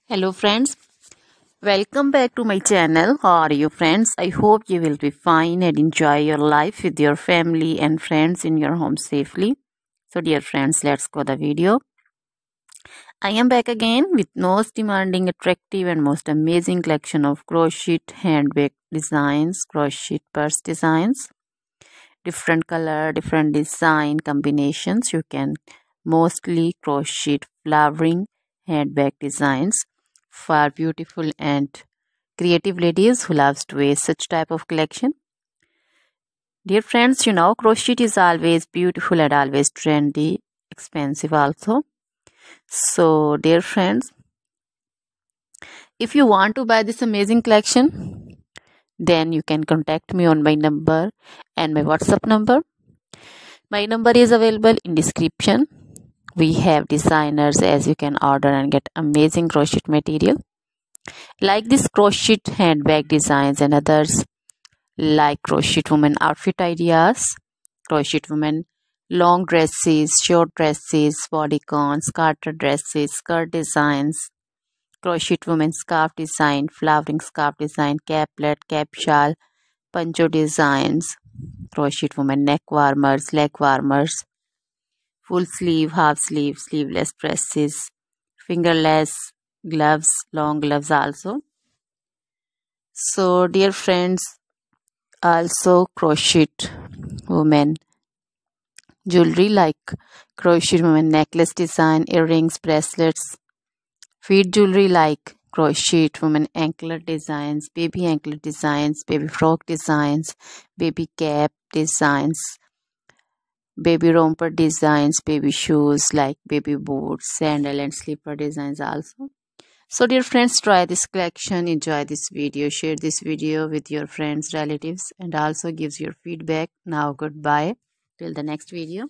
Hello friends, welcome back to my channel. How are you friends? I hope you will be fine and enjoy your life with your family and friends in your home safely. So dear friends, let's go the video. I am back again with most demanding, attractive and most amazing collection of crochet handbag designs, crochet purse designs, different color, different design combinations. You can mostly crochet flowering handbag designs for beautiful and creative ladies who loves to wear such type of collection. Dear friends, you know crochet is always beautiful and always trendy, expensive also. So dear friends, if you want to buy this amazing collection, then you can contact me on my number and my WhatsApp number. My number is available in description. We have designers as you can order and get amazing crochet material like this crochet handbag designs and others like crochet woman outfit ideas, crochet woman long dresses, short dresses, bodycons, garter dresses, skirt designs, crochet woman scarf design, flowering scarf design, caplet, cap shawl, poncho designs, crochet woman neck warmers, leg warmers, full sleeve, half sleeve, sleeveless dresses, fingerless gloves, long gloves also. So dear friends, also crochet women jewelry like crochet women necklace design, earrings, bracelets, feet jewelry like crochet women anklet designs, baby frock designs, baby cap designs, baby romper designs, baby shoes like baby boots, sandal and slipper designs also. So dear friends, try this collection, enjoy this video, share this video with your friends, relatives and also gives your feedback. Now goodbye till the next video.